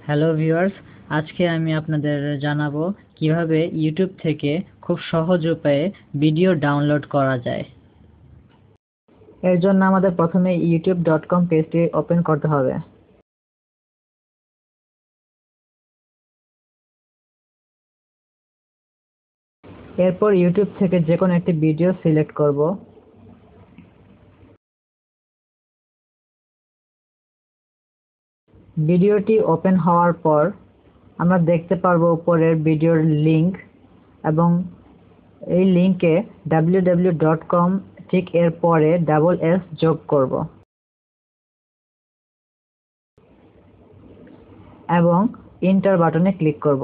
Hello viewers, আজকে আমি আপনাদের জানাবো কিভাবে ইউটিউব থেকে খুব সহজ উপায়ে ভিডিও ডাউনলোড করা যায়। এর জন্য আমাদের প্রথমে youtube.com পেজটি ওপেন করতে হবে। এরপর ইউটিউব থেকে যে কোনো একটি ভিডিও সিলেক্ট করব। ভিডিওটি ওপেন হওয়ার পর আমরা দেখতে পারবো উপরের ভিডিওর লিংক এবং এই লিংকে www.com ঠিক এর পরে S যোগ করব এবং এন্টার বাটনে ক্লিক করব।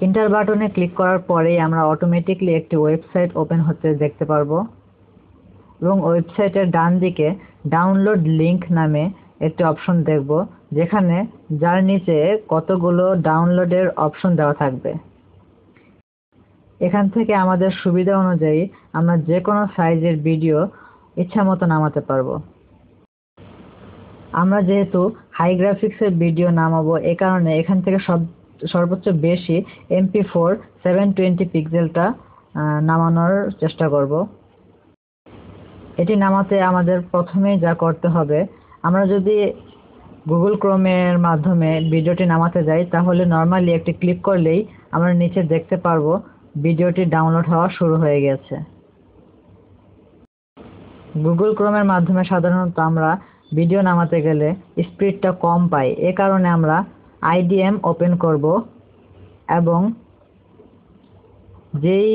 এন্টার বাটনে ক্লিক করার পরেই আমরা অটোমেটিক্যালি একটি ওয়েবসাইট ওপেন হতে দেখতে পারবো এবং ওয়েবসাইটের ডান দিকে ডাউনলোড লিংক নামে একটি অপশন দেখব, যেখানে যার নিচে কতগুলো ডাউনলোডের অপশন দেওয়া থাকবে। এখান থেকে আমাদের সুবিধা অনুযায়ী আমরা যে কোনো সাইজের ভিডিও ইচ্ছামতো নামাতে পারবো। আমরা যেহেতু হাই গ্রাফিক্সের ভিডিও নামাবো, এ কারণে এখান থেকে সর্বোচ্চ বেশি MP4 720 পিক্সেলটা নামানোর চেষ্টা করব। এটি নামাতে আমাদের প্রথমেই যা করতে হবে, আমরা যদি গুগল ক্রোমের মাধ্যমে ভিডিওটি নামাতে যাই তাহলে নর্মালি একটি ক্লিক করলেই আমরা নিচে দেখতে পারবো ভিডিওটি ডাউনলোড হওয়া শুরু হয়ে গেছে। গুগল ক্রোমের মাধ্যমে সাধারণত আমরা ভিডিও নামাতে গেলে স্পিডটা কম পাই, এ কারণে আমরা IDM ওপেন করব এবং যেই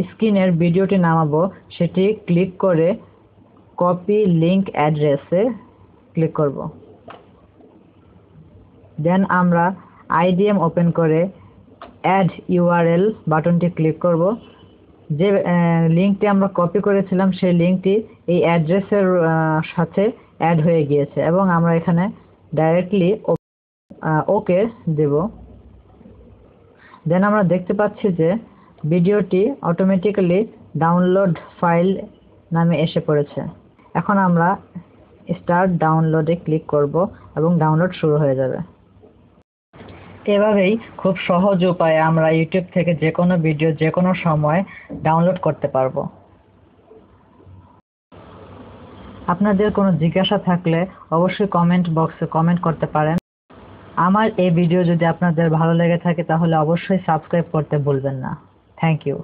স্ক্রিনের ভিডিওটি নামাবো সেটি ক্লিক করে কপি লিংক অ্যাড্রেসে ক্লিক করব। দেন আমরা IDM ওপেন করে অ্যাড URL বাটনটি ক্লিক করব। যে লিংকটি আমরা কপি করেছিলাম সেই লিংকটি এই অ্যাড্রেসের সাথে অ্যাড হয়ে গিয়েছে এবং আমরা এখানে ডাইরেক্টলি ওকে দেব। দেন আমরা দেখতে পাচ্ছি যে ভিডিওটি অটোমেটিক্যালি ডাউনলোড ফাইল নামে এসে পড়েছে। এখন আমরা স্টার্ট ডাউনলোডে ক্লিক করব এবং ডাউনলোড শুরু হয়ে যাবে। এভাবেই খুব সহজ উপায়ে আমরা ইউটিউব থেকে যে কোনো ভিডিও যে কোনো সময় ডাউনলোড করতে পারবো। আপনাদের কোনো জিজ্ঞাসা থাকলে অবশ্যই কমেন্ট বক্সে কমেন্ট করতে পারেন। আমার এই ভিডিও যদি আপনাদের ভালো লেগে থাকে তাহলে অবশ্যই সাবস্ক্রাইব করতে ভুলবেন না। Thank you.